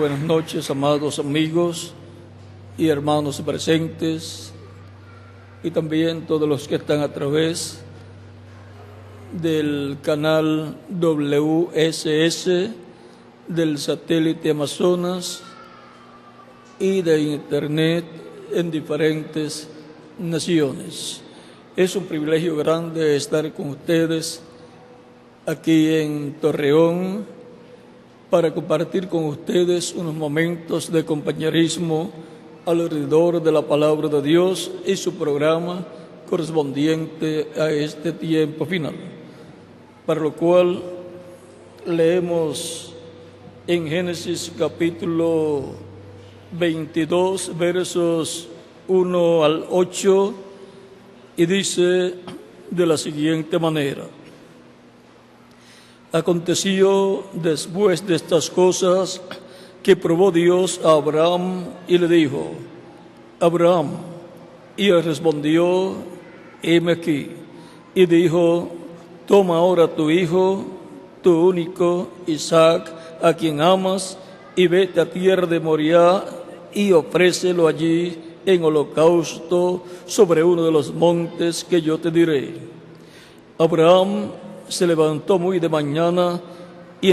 buenas noches, amados amigos y hermanos presentes, y también todos los que están a través del canal WSS, del satélite Amazonas y de Internet en diferentes naciones. Es un privilegio grande estar con ustedes aquí en Torreón para compartir con ustedes unos momentos de compañerismo alrededor de la palabra de Dios y su programa correspondiente a este tiempo final, para lo cual leemos en Génesis capítulo 22, versos 1 al 8, y dice de la siguiente manera: Aconteció después de estas cosas que probó Dios a Abraham y le dijo: Abraham. Y él respondió: heme aquí. Y dijo: toma ahora tu hijo, tu único, Isaac, a quien amas, y vete a tierra de Moriah y ofrécelo allí en holocausto sobre uno de los montes que yo te diré. Abraham se levantó muy de mañana y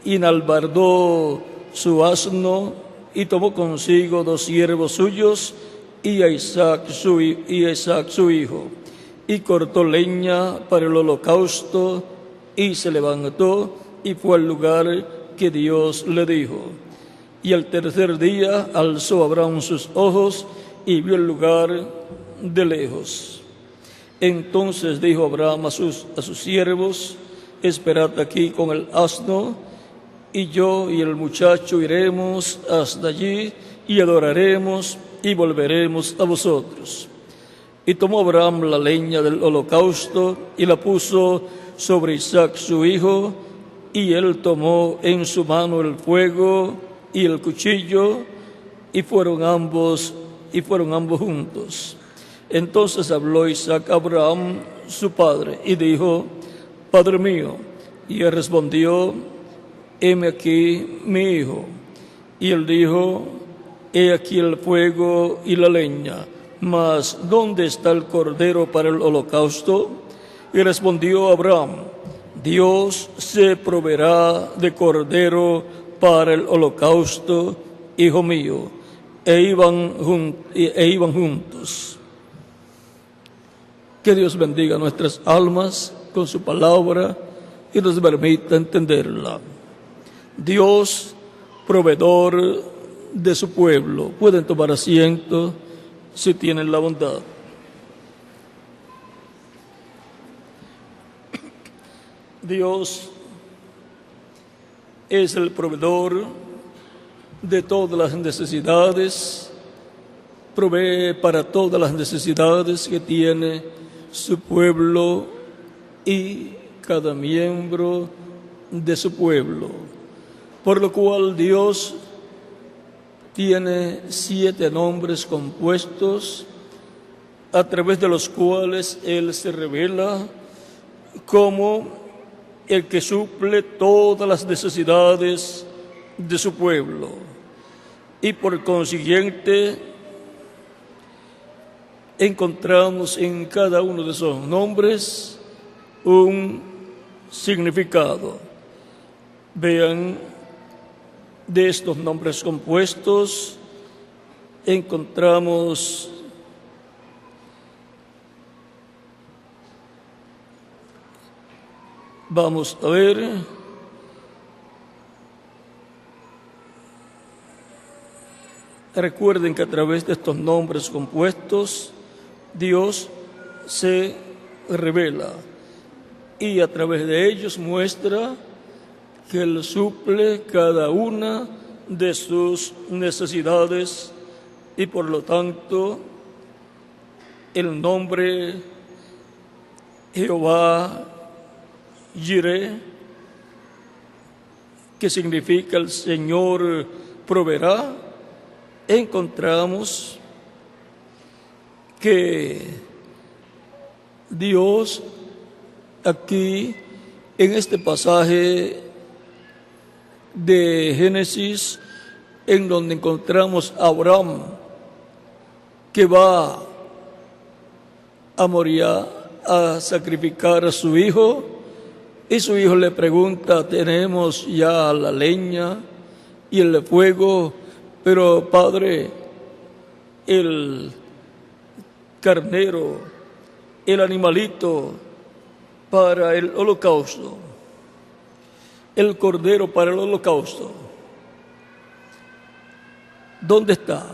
enalbardó su asno y tomó consigo 2 siervos suyos y a Isaac su hijo, y cortó leña para el holocausto y se levantó y fue al lugar que Dios le dijo. Y al tercer día alzó Abraham sus ojos y vio el lugar de lejos. Entonces dijo Abraham a sus siervos: esperad aquí con el asno, y yo y el muchacho iremos hasta allí y adoraremos y volveremos a vosotros. Y tomó Abraham la leña del holocausto y la puso sobre Isaac su hijo, y él tomó en su mano el fuego y el cuchillo, y fueron ambos juntos. Entonces habló Isaac a Abraham su padre y dijo: Padre mío. Y él respondió: heme aquí mi hijo. Y él dijo: he aquí el fuego y la leña, mas ¿dónde está el cordero para el holocausto? Y respondió Abraham: Dios se proveerá de cordero para el holocausto, hijo mío. E iban juntos. Que Dios bendiga nuestras almas con su palabra y nos permita entenderla. Dios, proveedor de su pueblo. Pueden tomar asiento si tienen la bondad. Dios es el proveedor de todas las necesidades, provee para todas las necesidades que tiene su pueblo y cada miembro de su pueblo. Por lo cual Dios tiene 7 nombres compuestos a través de los cuales Él se revela como el que suple todas las necesidades de su pueblo. Y por consiguiente encontramos en cada uno de esos nombres un significado. Vean, de estos nombres compuestos encontramos vamos a ver recuerden que a través de estos nombres compuestos Dios se revela y a través de ellos muestra que Él suple cada una de sus necesidades, y por lo tanto el nombre Jehová Jireh, que significa el Señor proveerá, encontramos que Dios aquí en este pasaje de Génesis, en donde encontramos a Abraham, que va a Moriah a sacrificar a su hijo, y su hijo le pregunta: tenemos ya la leña y el fuego, pero padre, el carnero, el animalito para el holocausto, el cordero para el holocausto, ¿dónde está?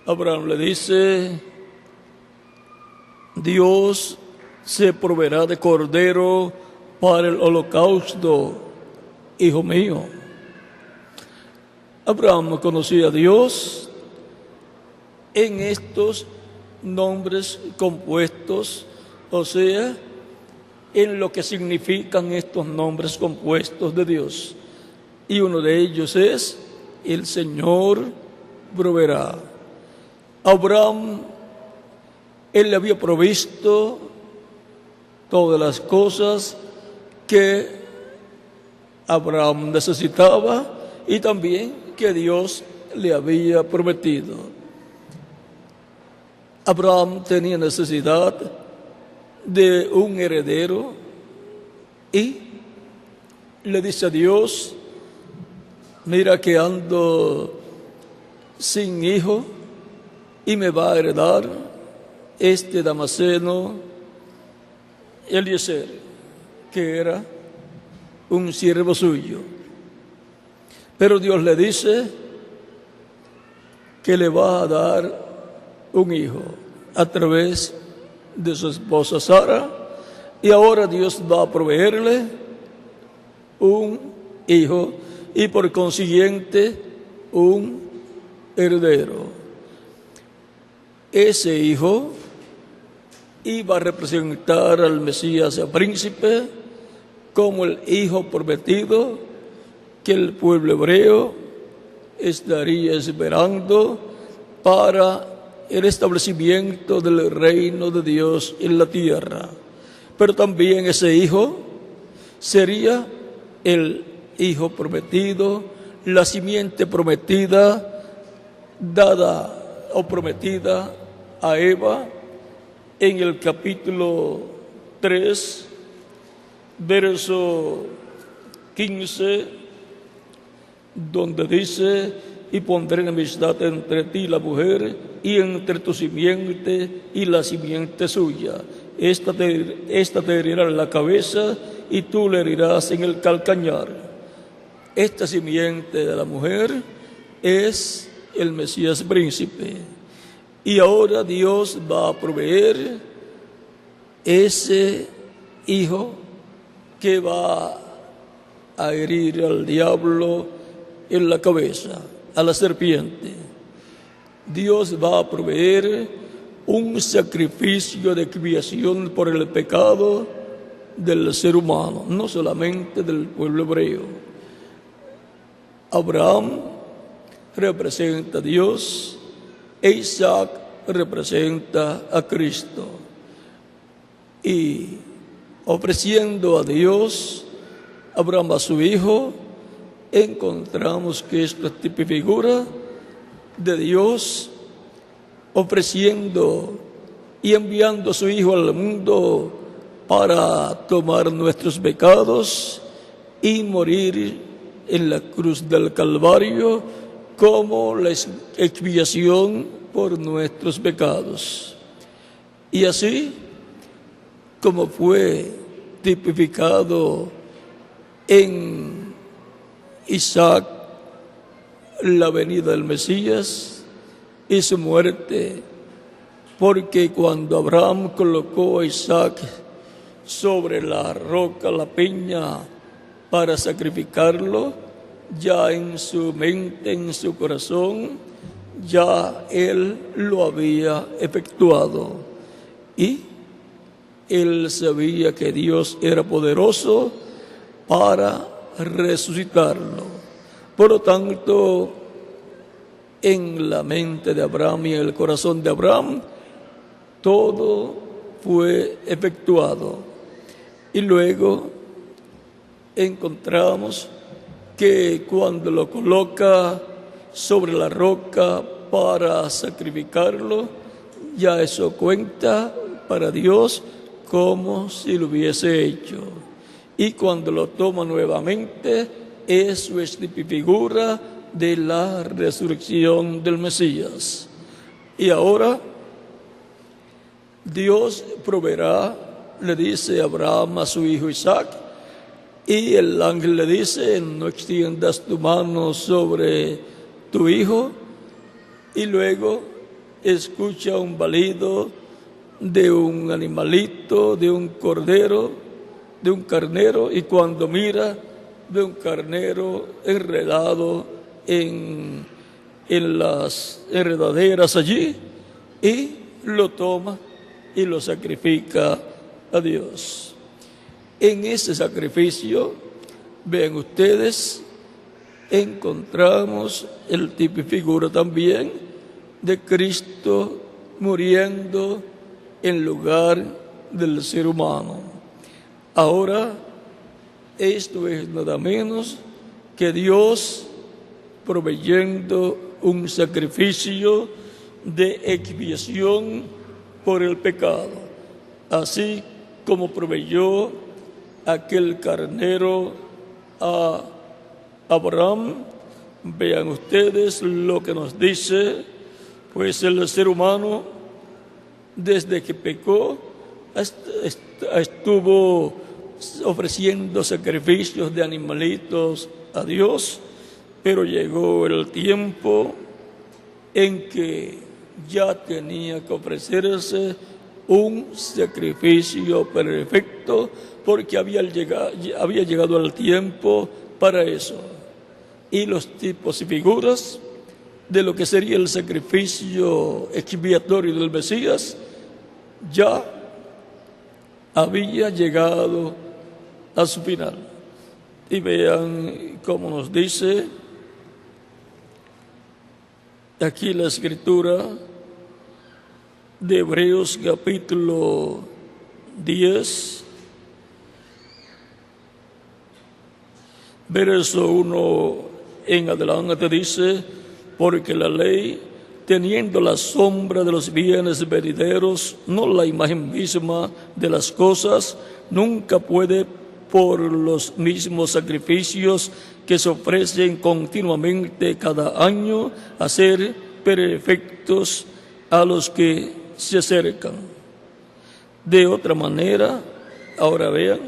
Abraham le dice: Dios se proveerá de cordero para el holocausto, hijo mío. Abraham conocía a Dios en estos nombres compuestos, o sea, en lo que significan estos nombres compuestos de Dios. Y uno de ellos es: el Señor proveerá. Abraham, él le había provisto todas las cosas que Abraham necesitaba y también que Dios le había prometido. Abraham tenía necesidad de un heredero y le dice a Dios: mira que ando sin hijo y me va a heredar este Damaseno Eliezer, que era un siervo suyo. Pero Dios le dice que le va a dar un hijo a través de su esposa Sara, y ahora Dios va a proveerle un hijo y por consiguiente un heredero. Ese hijo iba a representar al Mesías príncipe como el hijo prometido que el pueblo hebreo estaría esperando para el establecimiento del reino de Dios en la tierra. Pero también ese hijo sería el hijo prometido, la simiente prometida, dada o prometida a Eva en el capítulo 3, verso 15, donde dice: y pondré enemistad entre ti y la mujer, y entre tu simiente y la simiente suya. Esta te herirá en la cabeza, y tú le herirás en el calcañar. Esta simiente de la mujer es el Mesías príncipe. Y ahora Dios va a proveer ese hijo que va a herir al diablo en la cabeza, a la serpiente. Dios va a proveer un sacrificio de expiación por el pecado del ser humano, no solamente del pueblo hebreo. Abraham representa a Dios e Isaac representa a Cristo. Y ofreciendo a Dios, Abraham a su hijo, encontramos que esto es tipo y figura de Dios ofreciendo y enviando a su hijo al mundo para tomar nuestros pecados y morir en la cruz del Calvario como la expiación por nuestros pecados. Y así como fue tipificado en Isaac la venida del Mesías y su muerte, porque cuando Abraham colocó a Isaac sobre la roca, la peña, para sacrificarlo, ya en su mente, en su corazón, ya él lo había efectuado. Y él sabía que Dios era poderoso para resucitarlo. Por lo tanto, en la mente de Abraham y en el corazón de Abraham, todo fue efectuado. Y luego encontramos que cuando lo coloca sobre la roca para sacrificarlo, ya eso cuenta para Dios como si lo hubiese hecho. Y cuando lo toma nuevamente, eso es figura de la resurrección del Mesías. Y ahora Dios proveerá, le dice Abraham a su hijo Isaac, y el ángel le dice: no extiendas tu mano sobre tu hijo. Y luego escucha un balido de un animalito, de un cordero, de un carnero, y cuando mira, ve un carnero enredado en las enredaderas allí, y lo toma y lo sacrifica a Dios. En ese sacrificio, vean ustedes, encontramos el tipo y figura también de Cristo muriendo en lugar del ser humano. Ahora, esto es nada menos que Dios proveyendo un sacrificio de expiación por el pecado, así como proveyó aquel carnero a Abraham. Vean ustedes lo que nos dice, pues el ser humano, desde que pecó, estuvo ofreciendo sacrificios de animalitos a Dios, pero llegó el tiempo en que ya tenía que ofrecerse un sacrificio perfecto, porque había llegado el tiempo para eso. Y los tipos y figuras de lo que sería el sacrificio expiatorio del Mesías ya había llegado a su final. Y vean cómo nos dice aquí la escritura de Hebreos capítulo 10, verso 1 en adelante, dice: porque la ley, teniendo la sombra de los bienes venideros, no la imagen misma de las cosas, nunca puede, por los mismos sacrificios que se ofrecen continuamente cada año, hacer perfectos a los que se acercan. De otra manera, ahora vean,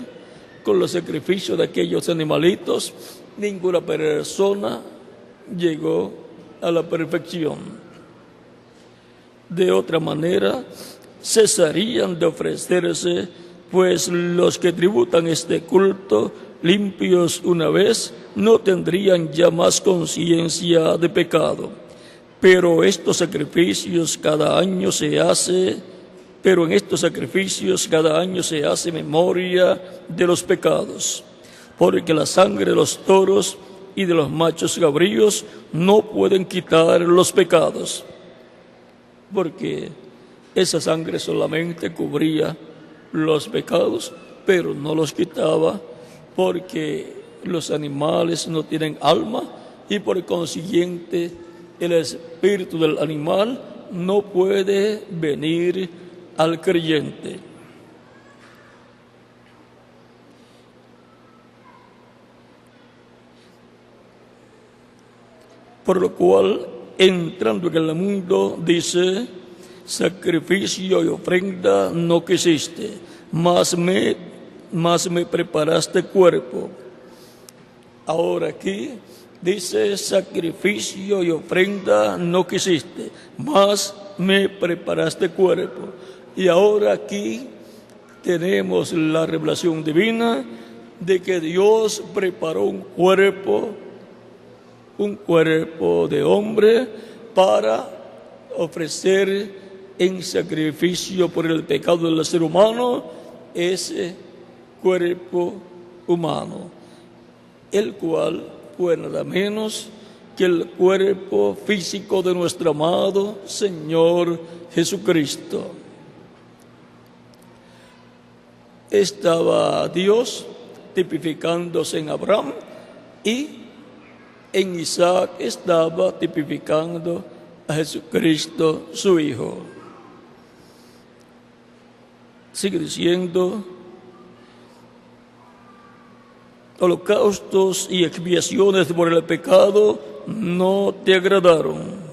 con los sacrificios de aquellos animalitos, ninguna persona llegó a la perfección. De otra manera, cesarían de ofrecerse, pues los que tributan este culto, limpios una vez, no tendrían ya más conciencia de pecado. Pero en estos sacrificios cada año se hace memoria de los pecados, porque la sangre de los toros y de los machos cabríos no pueden quitar los pecados, porque esa sangre solamente cubría los pecados, pero no los quitaba, porque los animales no tienen alma y por consiguiente el espíritu del animal no puede venir al creyente. Por lo cual, entrando en el mundo, dice: sacrificio y ofrenda no quisiste, mas me preparaste cuerpo. Ahora aquí dice: sacrificio y ofrenda no quisiste, mas me preparaste cuerpo. Y ahora aquí tenemos la revelación divina de que Dios preparó un cuerpo de hombre para ofrecer en sacrificio por el pecado del ser humano, ese cuerpo humano, el cual fue nada menos que el cuerpo físico de nuestro amado Señor Jesucristo. Estaba Dios tipificándose en Abraham y en Isaac estaba tipificando a Jesucristo, su Hijo. Sigue diciendo: holocaustos y expiaciones por el pecado no te agradaron.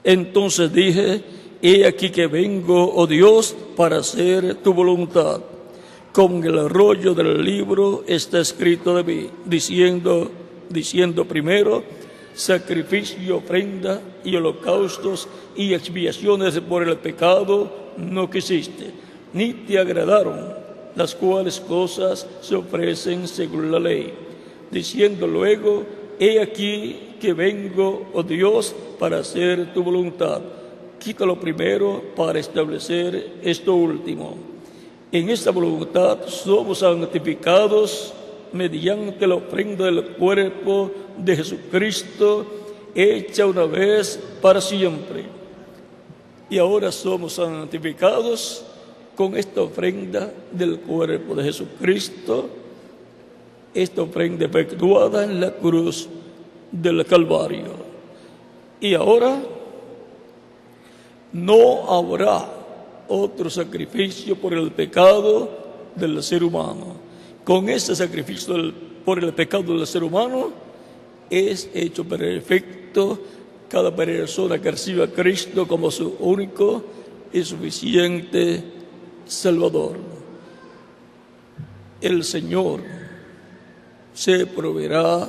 Entonces dije: he aquí que vengo, oh Dios, para hacer tu voluntad. Con el rollo del libro está escrito de mí, diciendo primero: sacrificio, ofrenda y holocaustos y expiaciones por el pecado no quisiste, ni te agradaron, las cuales cosas se ofrecen según la ley. Diciendo luego: he aquí que vengo, oh Dios, para hacer tu voluntad. Quita lo primero para establecer esto último. En esta voluntad somos santificados mediante la ofrenda del cuerpo de Jesucristo, hecha una vez para siempre. Y ahora somos santificados con esta ofrenda del cuerpo de Jesucristo, esta ofrenda efectuada en la cruz del Calvario. Y ahora no habrá otro sacrificio por el pecado del ser humano. Con este sacrificio por el pecado del ser humano es hecho perfecto cada persona que reciba a Cristo como su único y suficiente Salvador. El Señor se proveerá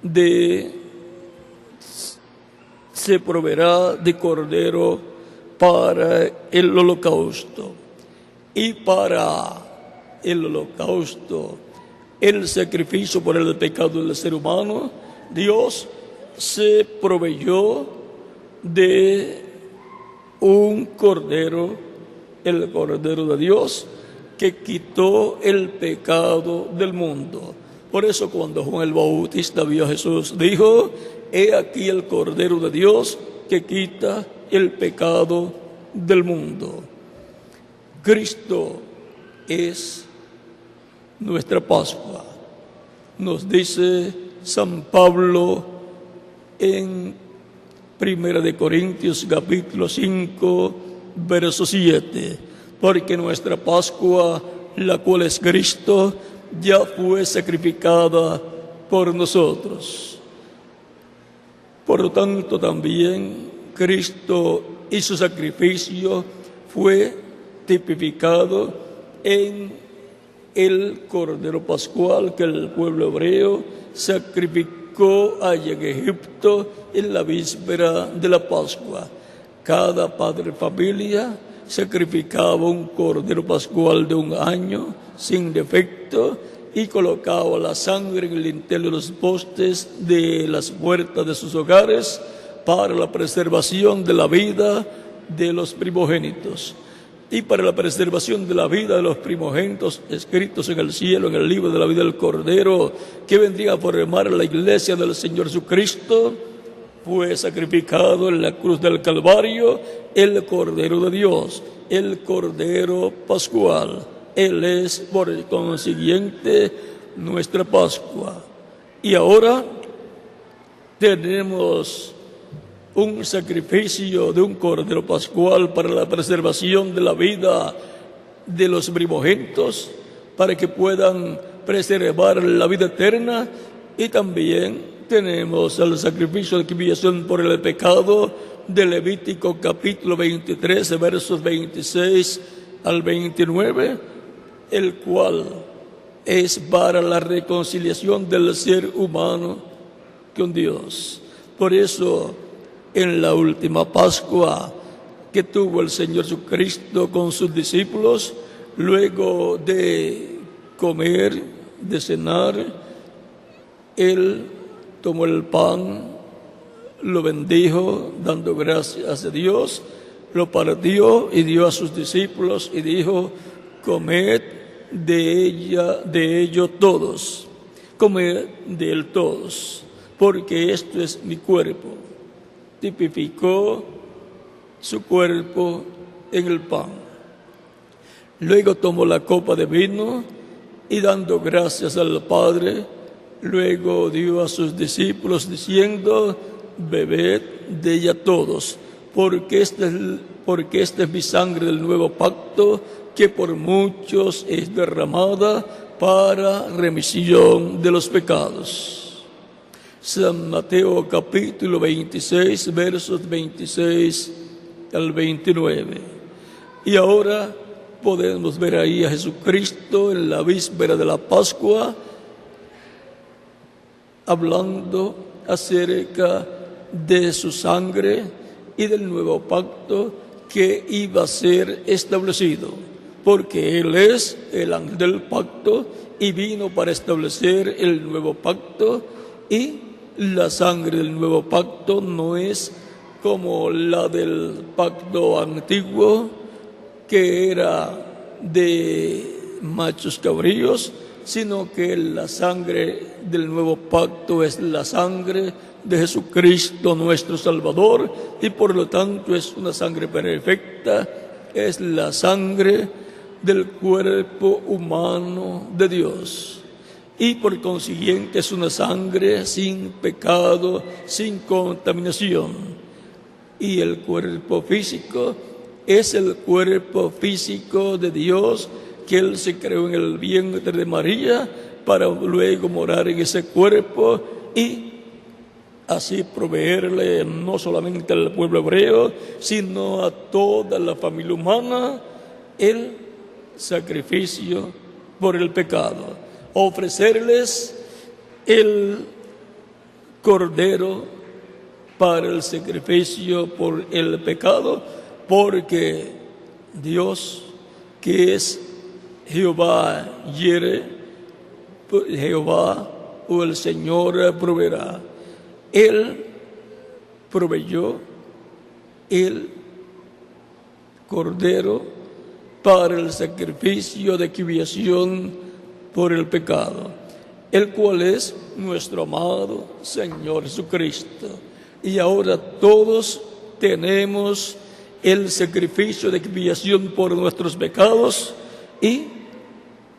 de cordero para el holocausto. Y para el holocausto, el sacrificio por el pecado del ser humano, Dios se proveyó de un cordero, el Cordero de Dios, que quitó el pecado del mundo. Por eso cuando Juan el Bautista vio a Jesús, dijo: he aquí el Cordero de Dios que quita el pecado del mundo. Cristo es nuestra Pascua. Nos dice San Pablo en 1 Corintios capítulo 5, verso 7, porque nuestra Pascua, la cual es Cristo, ya fue sacrificada por nosotros. Por lo tanto, también Cristo y su sacrificio fue tipificado en el Cordero Pascual que el pueblo hebreo sacrificó allá en Egipto en la víspera de la Pascua. Cada padre de familia sacrificaba un Cordero Pascual de 1 año sin defecto y colocaba la sangre en el dintel de los postes de las puertas de sus hogares para la preservación de la vida de los primogénitos. Y para la preservación de la vida de los primogénitos escritos en el cielo, en el libro de la vida del Cordero, que vendría a formar la iglesia del Señor Jesucristo, fue sacrificado en la cruz del Calvario el Cordero de Dios, el Cordero Pascual. Él es, por consiguiente, nuestra Pascua. Y ahora tenemos un sacrificio de un Cordero Pascual para la preservación de la vida de los primogénitos, para que puedan preservar la vida eterna. Y también tenemos el sacrificio de expiación por el pecado de Levítico capítulo 23, versos 26 al 29, el cual es para la reconciliación del ser humano con Dios. Por eso, en la última Pascua que tuvo el Señor Jesucristo con sus discípulos, luego de comer, de cenar, Él tomó el pan, lo bendijo, dando gracias a Dios, lo partió y dio a sus discípulos y dijo: comed de ello todos, comed de él todos, porque esto es mi cuerpo. Tipificó su cuerpo en el pan. Luego tomó la copa de vino y dando gracias al Padre, Luego dio a sus discípulos diciendo: bebed de ella todos, porque esta es mi sangre del nuevo pacto, que por muchos es derramada para remisión de los pecados. San Mateo capítulo 26, versos 26 al 29. Y ahora podemos ver ahí a Jesucristo en la víspera de la Pascua, hablando acerca de su sangre y del nuevo pacto que iba a ser establecido, porque Él es el ángel del pacto y vino para establecer el nuevo pacto, y la sangre del nuevo pacto no es como la del pacto antiguo, que era de machos cabríos, sino que la sangre del nuevo pacto es la sangre de Jesucristo nuestro Salvador, y por lo tanto es una sangre perfecta, es la sangre del cuerpo humano de Dios, y por consiguiente es una sangre sin pecado, sin contaminación. Y el cuerpo físico es el cuerpo físico de Dios, que Él se creó en el vientre de María para luego morar en ese cuerpo y así proveerle no solamente al pueblo hebreo, sino a toda la familia humana el sacrificio por el pecado. Ofrecerles el cordero para el sacrificio por el pecado, porque Dios, que es Jehová Yire, Jehová o el Señor proveerá. Él proveyó el cordero para el sacrificio de expiación por el pecado, el cual es nuestro amado Señor Jesucristo. Y ahora todos tenemos el sacrificio de expiación por nuestros pecados, y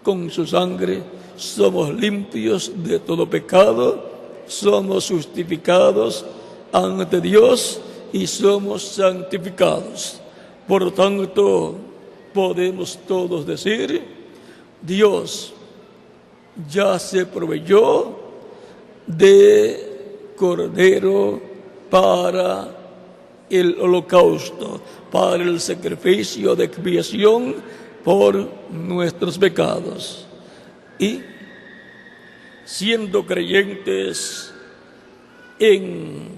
con su sangre somos limpios de todo pecado, somos justificados ante Dios y somos santificados. Por lo tanto, podemos todos decir: Dios ya se proveyó de cordero para el holocausto, para el sacrificio de expiación por nuestros pecados. Y siendo creyentes en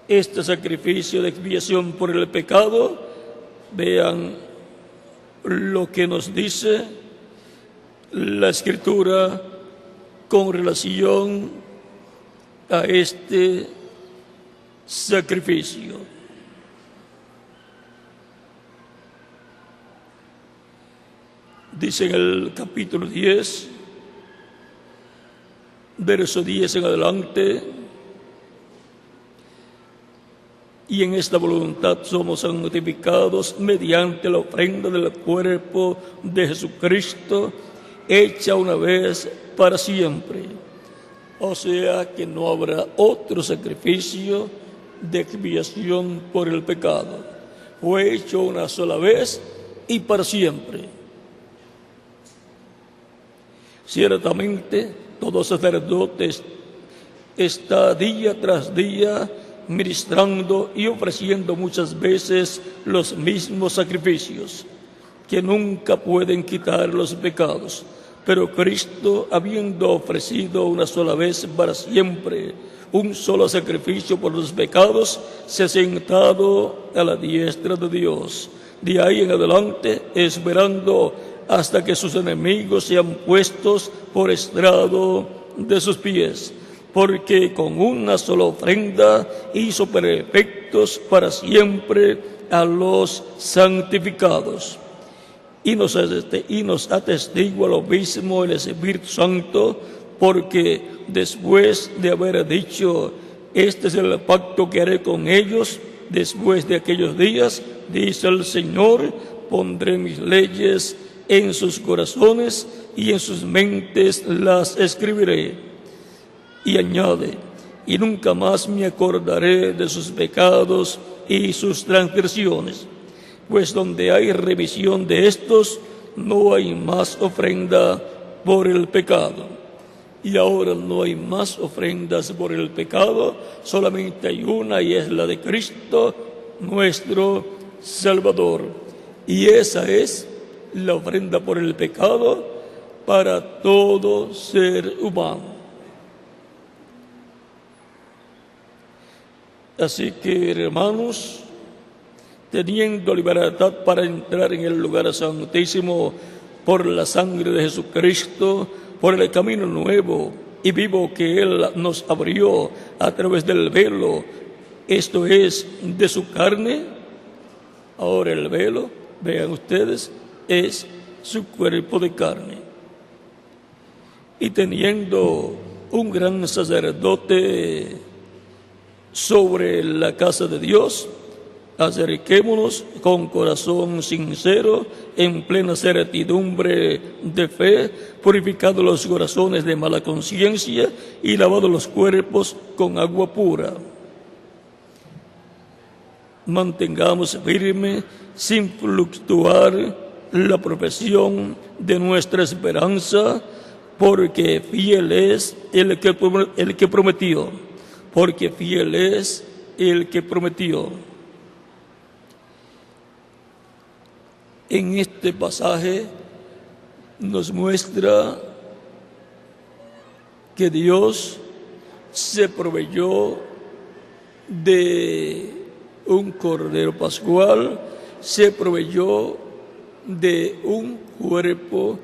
este sacrificio de expiación por el pecado, vean lo que nos dice la Escritura con relación a este sacrificio. Dice en el capítulo 10, verso 10 en adelante: y en esta voluntad somos santificados mediante la ofrenda del cuerpo de Jesucristo, hecha una vez para siempre. O sea que no habrá otro sacrificio de expiación por el pecado. Fue hecho una sola vez y para siempre. Ciertamente, todo sacerdote está día tras día ministrando y ofreciendo muchas veces los mismos sacrificios, que nunca pueden quitar los pecados. Pero Cristo, habiendo ofrecido una sola vez para siempre un solo sacrificio por los pecados, se ha sentado a la diestra de Dios. De ahí en adelante, esperando hasta que sus enemigos sean puestos por estrado de sus pies, porque con una sola ofrenda hizo perfectos para siempre a los santificados. Y nos atestigua lo mismo el Espíritu Santo, porque después de haber dicho: este es el pacto que haré con ellos después de aquellos días, dice el Señor, pondré mis leyes en sus corazones y en sus mentes las escribiré. Y añade: y nunca más me acordaré de sus pecados y sus transgresiones, pues donde hay remisión de estos, no hay más ofrenda por el pecado. Y ahora no hay más ofrendas por el pecado, solamente hay una, y es la de Cristo, nuestro Salvador. Y esa es la ofrenda por el pecado para todo ser humano. Así que, hermanos, teniendo libertad para entrar en el lugar santísimo por la sangre de Jesucristo, por el camino nuevo y vivo que Él nos abrió a través del velo, esto es, de su carne. Ahora el velo, vean ustedes, es su cuerpo de carne. Y teniendo un gran sacerdote sobre la casa de Dios, acerquémonos con corazón sincero, en plena certidumbre de fe, purificados los corazones de mala conciencia y lavados los cuerpos con agua pura. Mantengamos firme, sin fluctuar, la profesión de nuestra esperanza, porque fiel es el que prometió. Porque fiel es el que prometió. En este pasaje nos muestra que Dios se proveyó de un cordero pascual, se proveyó de un cuerpo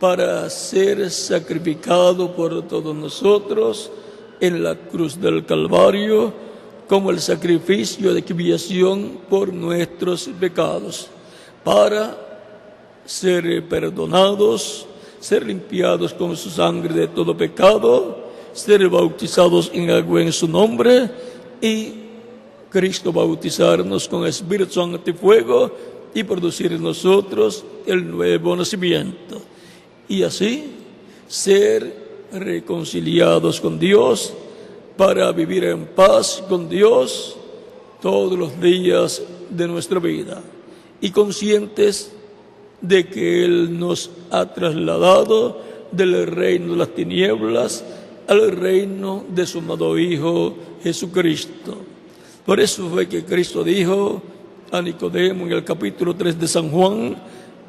para ser sacrificado por todos nosotros en la cruz del Calvario, como el sacrificio de expiación por nuestros pecados, para ser perdonados, ser limpiados con su sangre de todo pecado, ser bautizados en agua en su nombre, y Cristo bautizarnos con Espíritu Santo y fuego, y producir en nosotros el nuevo nacimiento. Y así ser reconciliados con Dios, para vivir en paz con Dios todos los días de nuestra vida, y conscientes de que Él nos ha trasladado del reino de las tinieblas al reino de su amado Hijo Jesucristo. Por eso fue que Cristo dijo a Nicodemo en el capítulo 3 de San Juan: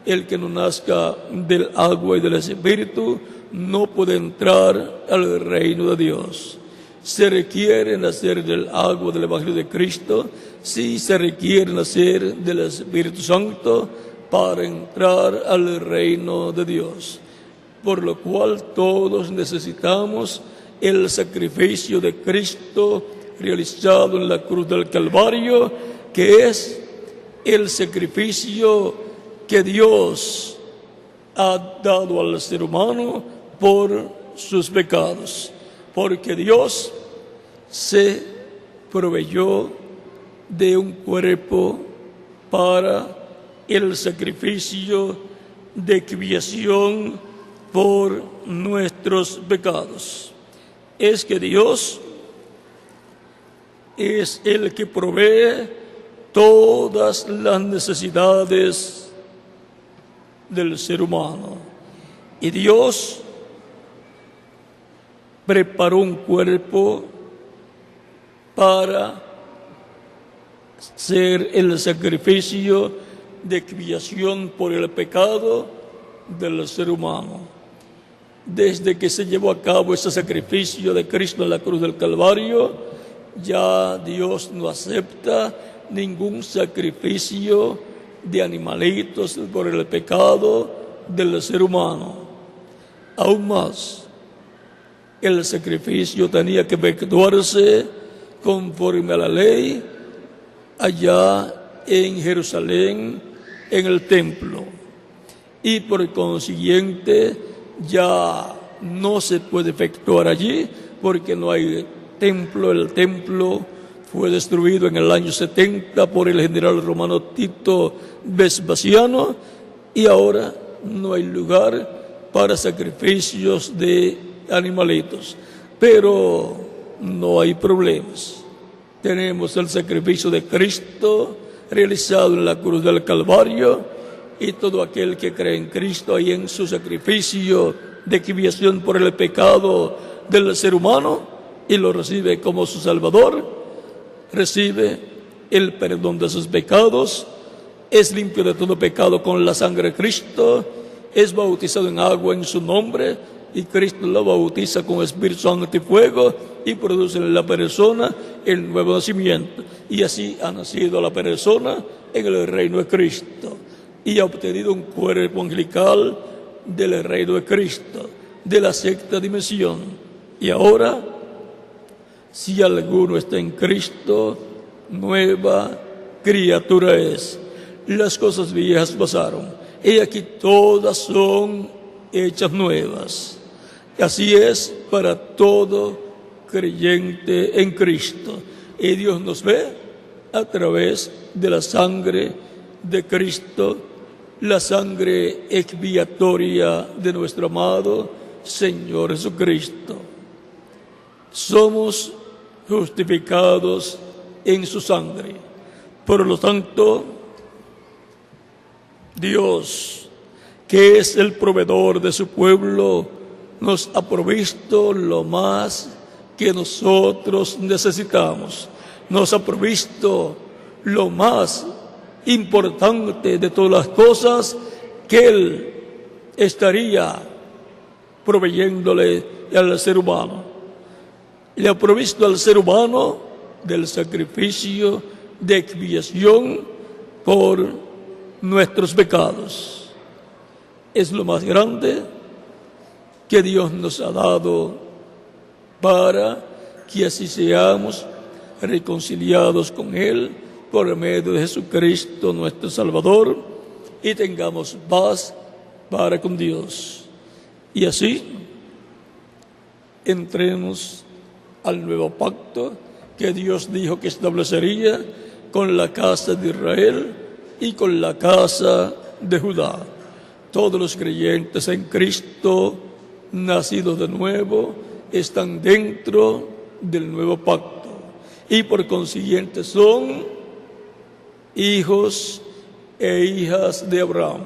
el que no nazca del agua y del Espíritu no puede entrar al reino de Dios. Se requiere nacer del agua del Evangelio de Cristo, sí se requiere nacer del Espíritu Santo para entrar al reino de Dios. Por lo cual todos necesitamos el sacrificio de Cristo realizado en la cruz del Calvario, que es el sacrificio que Dios ha dado al ser humano por sus pecados. Porque Dios se proveyó de un cuerpo para el sacrificio de expiación por nuestros pecados. Es que Dios es el que provee todas las necesidades del ser humano. Y Dios preparó un cuerpo para ser el sacrificio de expiación por el pecado del ser humano. Desde que se llevó a cabo ese sacrificio de Cristo en la cruz del Calvario, ya Dios no acepta ningún sacrificio de animalitos por el pecado del ser humano. Aún más, el sacrificio tenía que efectuarse conforme a la ley allá en Jerusalén, en el templo. Y por consiguiente ya no se puede efectuar allí porque no hay templo. El templo fue destruido en el año 70 por el general romano Tito Vespasiano, y ahora no hay lugar para sacrificios de animalitos. pero no hay problemas. Tenemos el sacrificio de Cristo realizado en la cruz del Calvario, y todo aquel que cree en Cristo y en su sacrificio de expiación por el pecado del ser humano y lo recibe como su Salvador, recibe el perdón de sus pecados, es limpio de todo pecado con la sangre de Cristo, es bautizado en agua en su nombre, y Cristo lo bautiza con Espíritu Santo y fuego, y produce en la persona el nuevo nacimiento. Y así ha nacido la persona en el reino de Cristo, y ha obtenido un cuerpo angelical del reino de Cristo, de la sexta dimensión. Y ahora, si alguno está en Cristo, nueva criatura es. Las cosas viejas pasaron, y aquí todas son hechas nuevas. Así es para todo creyente en Cristo. Y Dios nos ve a través de la sangre de Cristo, la sangre expiatoria de nuestro amado Señor Jesucristo. Somos justificados en su sangre. Por lo tanto, Dios, que es el proveedor de su pueblo, nos ha provisto lo más que nosotros necesitamos. Nos ha provisto lo más importante de todas las cosas que Él estaría proveyéndole al ser humano. Le ha provisto al ser humano del sacrificio de expiación por nuestros pecados. Es lo más grande que Dios nos ha dado para que así seamos reconciliados con Él por medio de Jesucristo nuestro Salvador, y tengamos paz para con Dios. Y así entremos al nuevo pacto que Dios dijo que establecería con la casa de Israel y con la casa de Judá. Todos los creyentes en Cristo, nacidos de nuevo, están dentro del nuevo pacto, y por consiguiente son hijos e hijas de Abraham.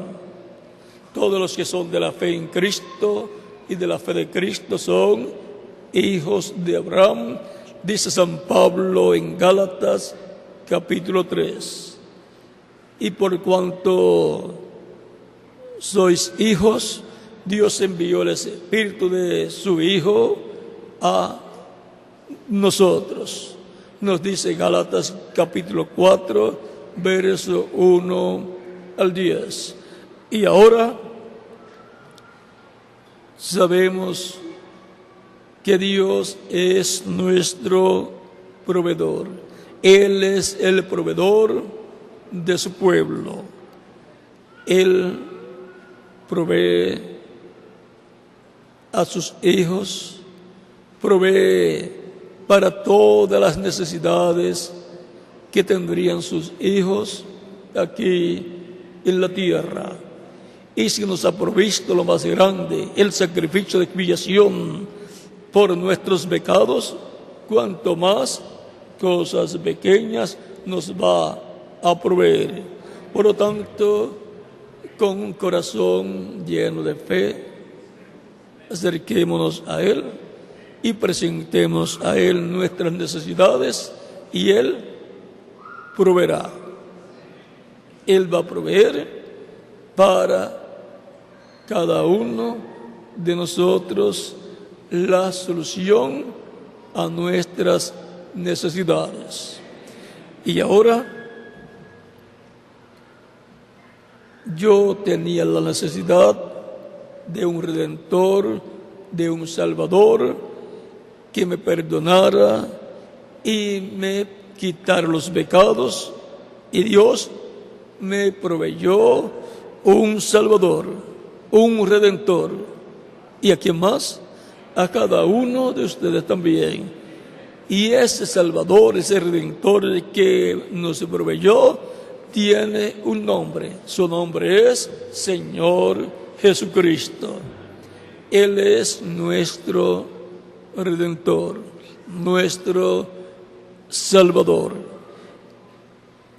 Todos los que son de la fe en Cristo y de la fe de Cristo son hijos de Abraham, dice San Pablo en Gálatas capítulo 3. Y por cuanto sois hijos, Dios envió el Espíritu de su Hijo a nosotros. Nos dice Gálatas capítulo 4, verso 1 al 10. Y ahora sabemos que Dios es nuestro proveedor. Él es el proveedor de su pueblo. Él provee a sus hijos, provee para todas las necesidades que tendrían sus hijos aquí en la tierra. Y si nos ha provisto lo más grande, el sacrificio de expiación por nuestros pecados, cuanto más cosas pequeñas nos va a proveer. Por lo tanto, con un corazón lleno de fe, acerquémonos a Él y presentemos a Él nuestras necesidades, y Él proveerá. Él va a proveer para cada uno de nosotros la solución a nuestras necesidades. Y ahora yo tenía la necesidad de un Redentor, de un Salvador que me perdonara y me quitara los pecados, y Dios me proveyó un Salvador, un Redentor. ¿Y a quién más? A cada uno de ustedes también. Y ese Salvador, ese Redentor que nos proveyó, tiene un nombre. Su nombre es Señor Jesucristo. Él es nuestro Redentor, nuestro Salvador.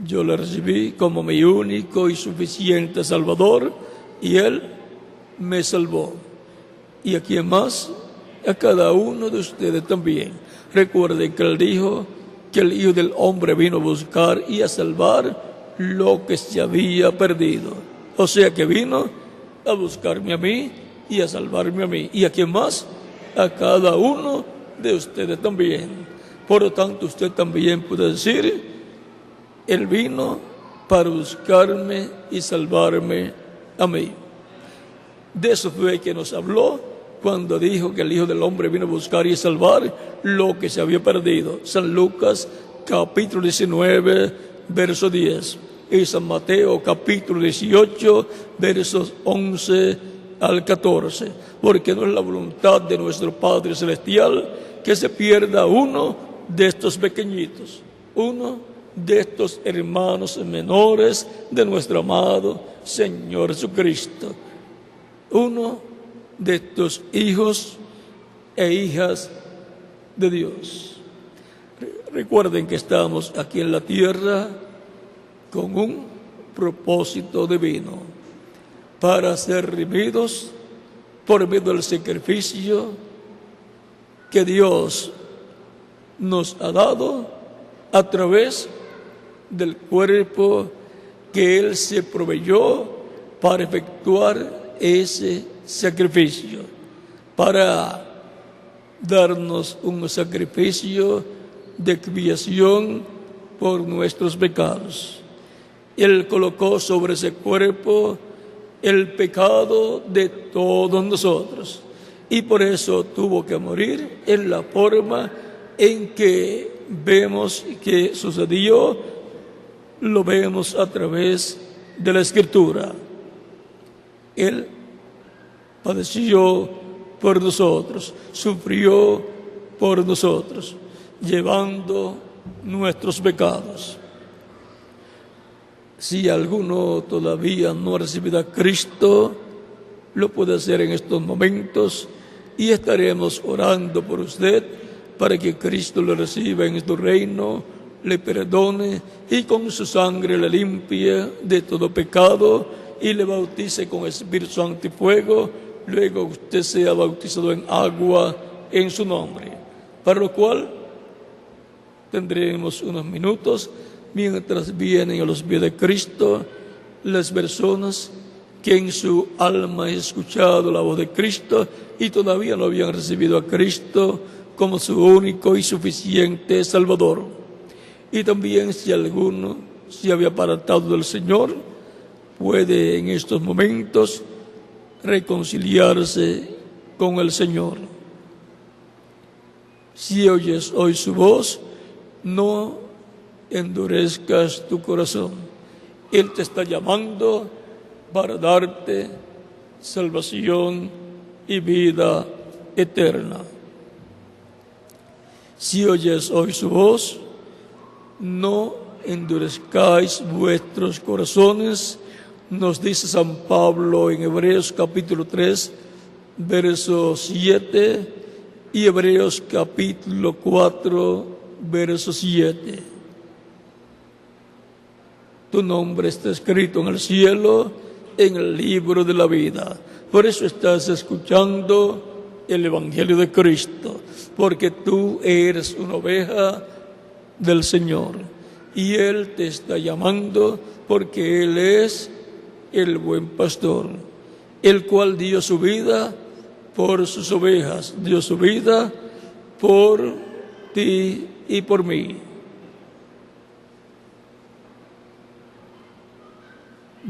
Yo le recibí como mi único y suficiente Salvador y Él me salvó. ¿Y a quién más? A cada uno de ustedes también. Recuerden que Él dijo que el Hijo del Hombre vino a buscar y a salvar lo que se había perdido. O sea que vino a buscarme a mí y a salvarme a mí. ¿Y a quién más? A cada uno de ustedes también. Por lo tanto, usted también puede decir, Él vino para buscarme y salvarme a mí. De eso fue que nos habló cuando dijo que el Hijo del Hombre vino a buscar y salvar lo que se había perdido. San Lucas capítulo 19, verso 10. Y San Mateo capítulo 18, versos 11 al 14. Porque no es la voluntad de nuestro Padre Celestial que se pierda uno de estos pequeñitos, uno de estos hermanos menores de nuestro amado Señor Jesucristo, uno de estos hijos e hijas de Dios. Recuerden que estamos aquí en la tierra con un propósito divino, para ser redimidos por medio del sacrificio que Dios nos ha dado a través del cuerpo que Él se proveyó para efectuar ese sacrificio, para darnos un sacrificio de expiación por nuestros pecados. Él colocó sobre ese cuerpo el pecado de todos nosotros y por eso tuvo que morir en la forma en que vemos que sucedió. Lo vemos a través de la Escritura. Él padeció por nosotros, sufrió por nosotros, llevando nuestros pecados. Si alguno todavía no ha recibido a Cristo, lo puede hacer en estos momentos y estaremos orando por usted para que Cristo lo reciba en su reino, le perdone y con su sangre le limpie de todo pecado y le bautice con Espíritu Santo y fuego. Luego usted sea bautizado en agua en su nombre, para lo cual tendremos unos minutos mientras vienen a los pies de Cristo las personas que en su alma han escuchado la voz de Cristo y todavía no habían recibido a Cristo como su único y suficiente Salvador. Y también si alguno se había apartado del Señor, puede en estos momentos reconciliarse con el Señor. Si oyes hoy su voz, no endurezcas tu corazón. Él te está llamando para darte salvación y vida eterna. Si oyes hoy su voz, no endurezcáis vuestros corazones, nos dice San Pablo en Hebreos capítulo 3, verso 7 y Hebreos capítulo 4, verso 7. Tu nombre está escrito en el cielo, en el libro de la vida. Por eso estás escuchando el Evangelio de Cristo, porque tú eres una oveja del Señor y Él te está llamando porque Él es el buen pastor, el cual dio su vida por sus ovejas, dio su vida por ti y por mí.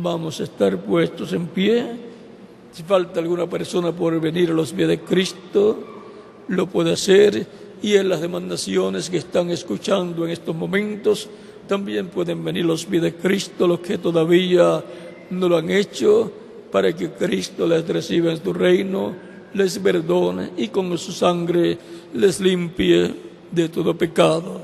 Vamos a estar puestos en pie. Si falta alguna persona por venir a los pies de Cristo, lo puede hacer. Y en las demandaciones que están escuchando en estos momentos, también pueden venir a los pies de Cristo los que todavía no lo han hecho, para que Cristo les reciba en su reino, les perdone y con su sangre les limpie de todo pecado.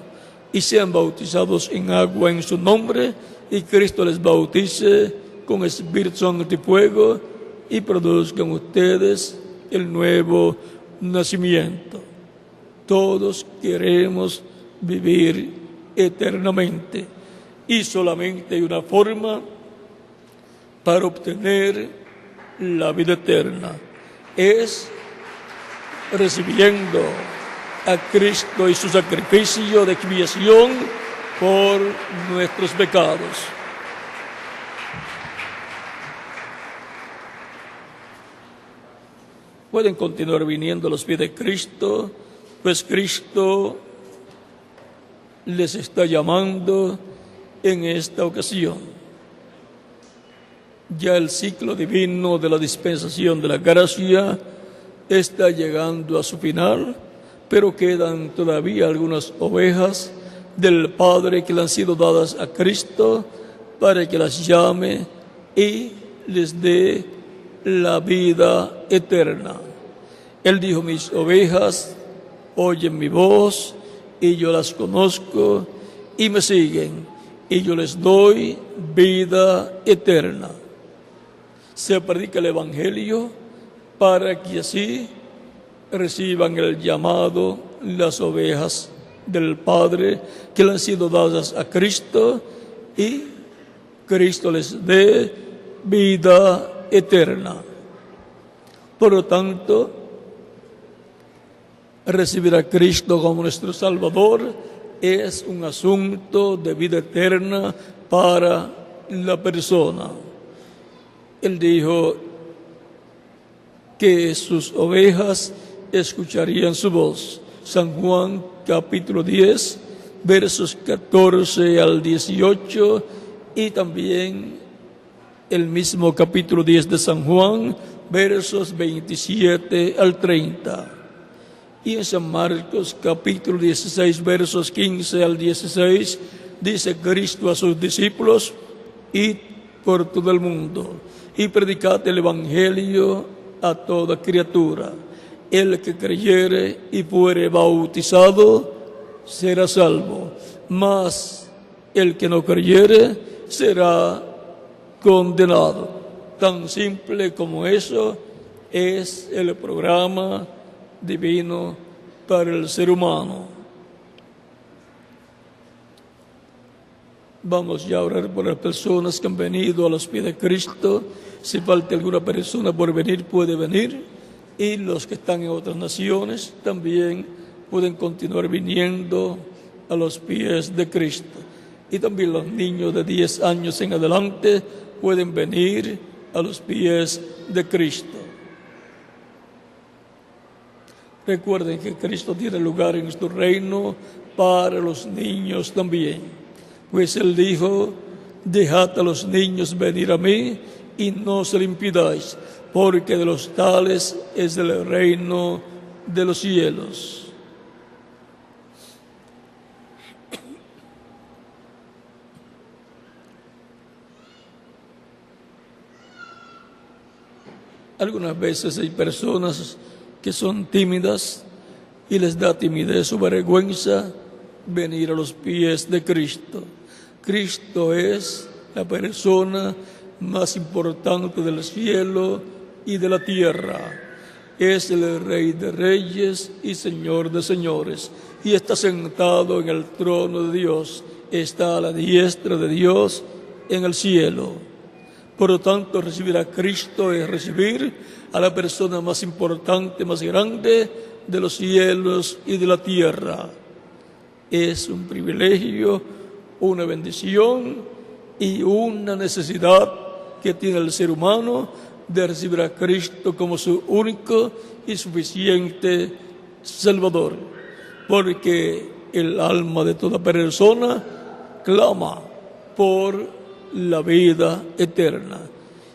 Y sean bautizados en agua en su nombre, y Cristo les bautice con Espíritu Santo y fuego, y produzcan ustedes el nuevo nacimiento. Todos queremos vivir eternamente y solamente hay una forma para obtener la vida eterna. Es recibiendo a Cristo y su sacrificio de expiación por nuestros pecados. Pueden continuar viniendo a los pies de Cristo, pues Cristo les está llamando en esta ocasión. Ya el ciclo divino de la dispensación de la gracia está llegando a su final, pero quedan todavía algunas ovejas del Padre que le han sido dadas a Cristo para que las llame y les dé la vida eterna. Él dijo: mis ovejas oyen mi voz y yo las conozco y me siguen y yo les doy vida eterna. Se predica el Evangelio para que así reciban el llamado las ovejas del Padre que le han sido dadas a Cristo y Cristo les dé vida eterna. Por lo tanto, recibir a Cristo como nuestro Salvador es un asunto de vida eterna para la persona. Él dijo que sus ovejas escucharían su voz. San Juan capítulo 10, versos 14 al 18, y también el mismo capítulo 10 de San Juan, versos 27 al 30. Y en San Marcos capítulo 16, versos 15 al 16, dice Cristo a sus discípulos: id por todo el mundo y predicad el Evangelio a toda criatura. El que creyere y fuere bautizado será salvo, mas el que no creyere será condenado. Tan simple como eso es el programa divino para el ser humano. Vamos ya a orar por las personas que han venido a los pies de Cristo. Si falta alguna persona por venir, puede venir. Y los que están en otras naciones también pueden continuar viniendo a los pies de Cristo. Y también los niños de 10 años en adelante pueden venir a los pies de Cristo. Recuerden que Cristo tiene lugar en nuestro reino para los niños también. Pues Él dijo: dejad a los niños venir a mí y no se lo impidáis, porque de los tales es el reino de los cielos. Algunas veces hay personas que son tímidas y les da timidez o vergüenza venir a los pies de Cristo. Cristo es la persona más importante del cielo y de la tierra. Es el Rey de Reyes y Señor de Señores, y está sentado en el trono de Dios, está a la diestra de Dios en el cielo. Por lo tanto, recibir a Cristo es recibir a la persona más importante, más grande de los cielos y de la tierra. Es un privilegio, una bendición y una necesidad que tiene el ser humano de recibir a Cristo como su único y suficiente Salvador, porque el alma de toda persona clama por la vida eterna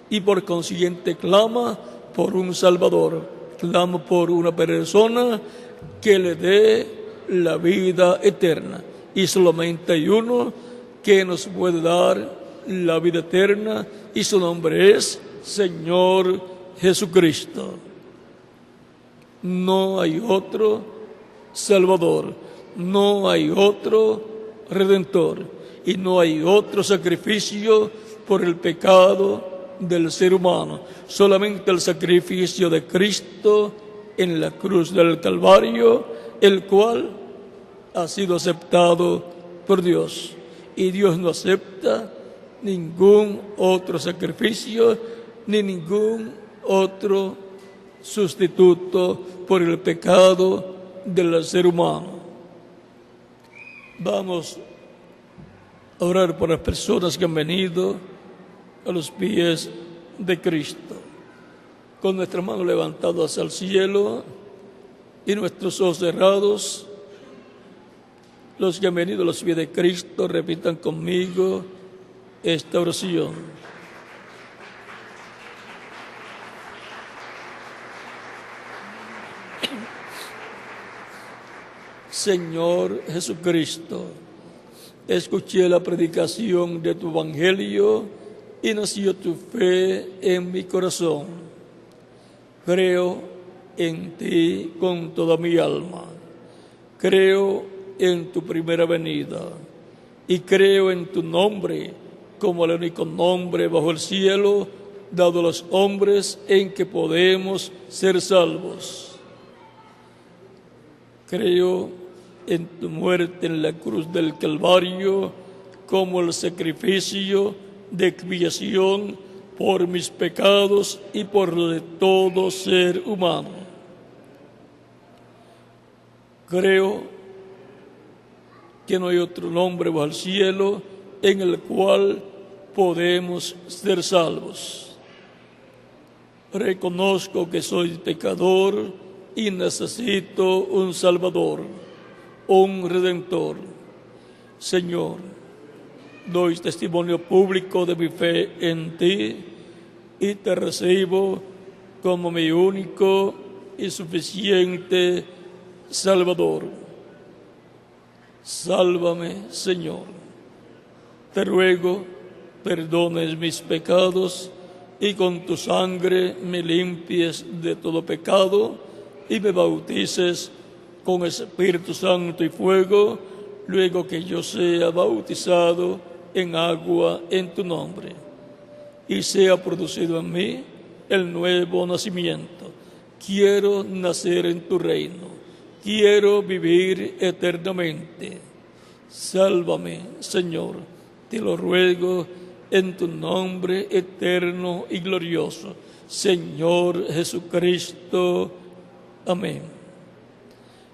y por consiguiente clama por un Salvador, clama por una persona que le dé la vida eterna, y solamente hay uno que nos puede dar la vida eterna, y su nombre es Señor Jesucristo. No hay otro Salvador, no hay otro Redentor, y no hay otro sacrificio por el pecado del ser humano. Solamente el sacrificio de Cristo en la cruz del Calvario el cual ha sido aceptado por Dios. Y Dios no acepta ningún otro sacrificio ni ningún otro sustituto por el pecado del ser humano. Vamos a orar por las personas que han venido a los pies de Cristo, con nuestras manos levantadas al cielo y nuestros ojos cerrados. Los que han venido a los pies de Cristo, repitan conmigo esta oración. Señor Jesucristo, escuché la predicación de tu Evangelio y nació tu fe en mi corazón. Creo en ti con toda mi alma. Creo en tu primera venida y creo en tu nombre como el único nombre bajo el cielo dado a los hombres en que podemos ser salvos. Creo en tu muerte en la cruz del Calvario como el sacrificio de expiación por mis pecados y por los de todo ser humano. Creo que no hay otro nombre bajo el cielo en el cual podemos ser salvos. Reconozco que soy pecador y necesito un Salvador, un Redentor. Señor, doy testimonio público de mi fe en ti y te recibo como mi único y suficiente Salvador. Sálvame, Señor. Te ruego, perdones mis pecados y con tu sangre me limpies de todo pecado y me bautices con Espíritu Santo y fuego, luego que yo sea bautizado en agua en tu nombre, y sea producido en mí el nuevo nacimiento. Quiero nacer en tu reino, quiero vivir eternamente. Sálvame, Señor, te lo ruego en tu nombre eterno y glorioso, Señor Jesucristo. Amén.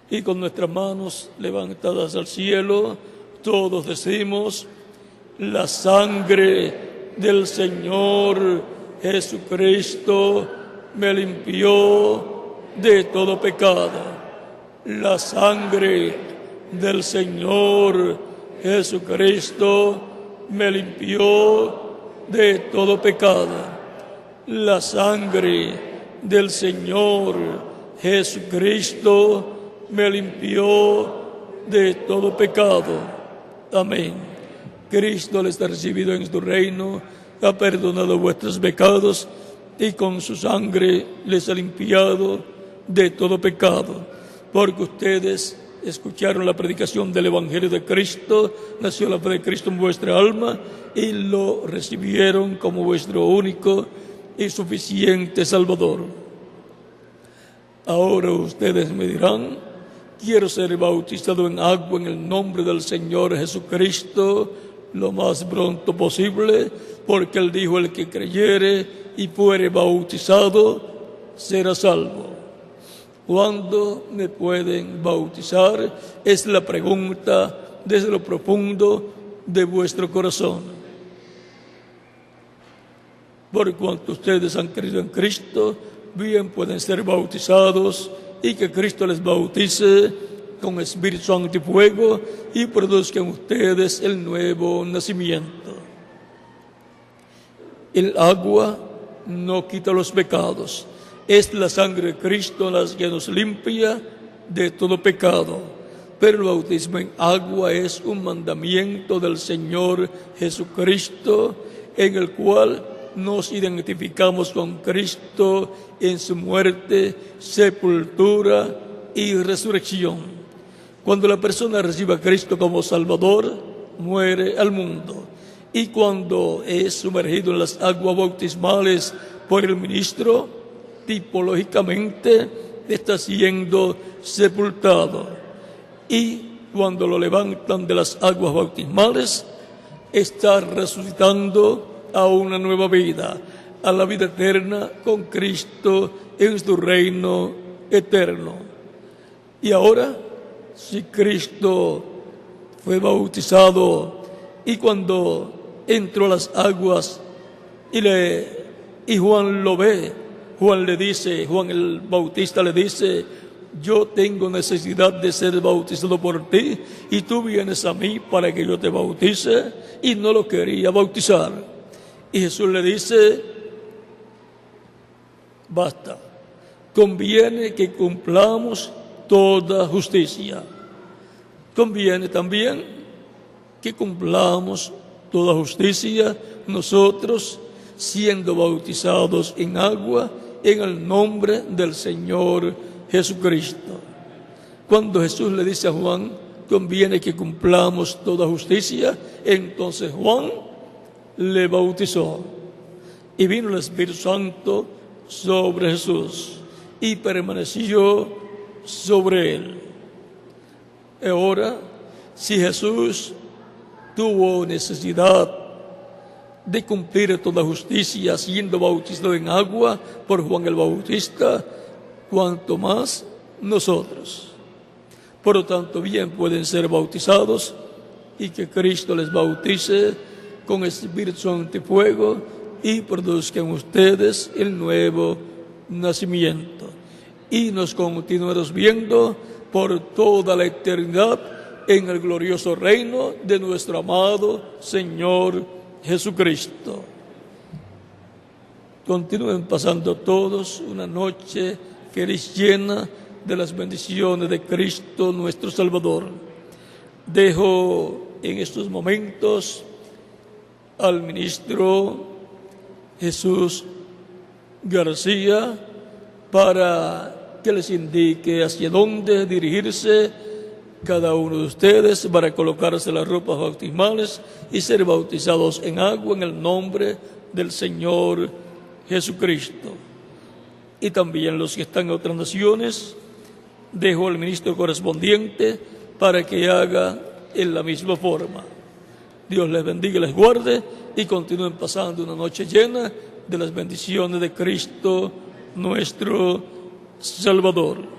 Y con nuestras manos levantadas al cielo, todos decimos: la sangre del Señor Jesucristo me limpió de todo pecado. La sangre del Señor Jesucristo me limpió de todo pecado. La sangre del Señor Jesucristo me limpió de todo pecado. Amén. Cristo les ha recibido en su reino, ha perdonado vuestros pecados y con su sangre les ha limpiado de todo pecado. Porque ustedes escucharon la predicación del Evangelio de Cristo, nació la fe de Cristo en vuestra alma y lo recibieron como vuestro único y suficiente Salvador. Ahora ustedes me dirán: quiero ser bautizado en agua en el nombre del Señor Jesucristo lo más pronto posible, porque Él dijo: el que creyere y fuere bautizado será salvo. ¿Cuándo me pueden bautizar? Es la pregunta desde lo profundo de vuestro corazón. Por cuanto ustedes han creído en Cristo, bien pueden ser bautizados y que Cristo les bautice con Espíritu Santo y fuego y produzca en ustedes el nuevo nacimiento. El agua no quita los pecados. Es la sangre de Cristo la que nos limpia de todo pecado. Pero el bautismo en agua es un mandamiento del Señor Jesucristo, en el cual nos identificamos con Cristo en su muerte, sepultura y resurrección. Cuando la persona recibe a Cristo como Salvador, muere al mundo. Y cuando es sumergido en las aguas bautismales por el ministro, tipológicamente está siendo sepultado. Y cuando lo levantan de las aguas bautismales, está resucitando a una nueva vida, a la vida eterna con Cristo en su reino eterno. Y ahora, si Cristo fue bautizado y cuando entró a las aguas y Juan lo ve, Juan el Bautista le dice: yo tengo necesidad de ser bautizado por ti y tú vienes a mí para que yo te bautice, y no lo quería bautizar. Y Jesús le dice: basta, conviene que cumplamos toda justicia. Conviene también que cumplamos toda justicia nosotros, siendo bautizados en agua en el nombre del Señor Jesucristo. Cuando Jesús le dice a Juan: conviene que cumplamos toda justicia, entonces Juan le bautizó y vino el Espíritu Santo sobre Jesús y permaneció sobre él. Ahora, si Jesús tuvo necesidad de cumplir toda justicia siendo bautizado en agua por Juan el Bautista, cuanto más nosotros. Por lo tanto, bien pueden ser bautizados y que Cristo les bautice con Espíritu Santo y fuego y produzcan ustedes el nuevo nacimiento. Y nos continuaremos viendo por toda la eternidad en el glorioso reino de nuestro amado Señor Jesucristo. Continúen pasando todos una noche feliz, llena de las bendiciones de Cristo nuestro Salvador. Dejo en estos momentos al ministro Jesús García para que les indique hacia dónde dirigirse cada uno de ustedes para colocarse las ropas bautismales y ser bautizados en agua en el nombre del Señor Jesucristo. Y también los que están en otras naciones, dejo al ministro correspondiente para que haga en la misma forma. Dios les bendiga y les guarde y continúen pasando una noche llena de las bendiciones de Cristo nuestro Salvador.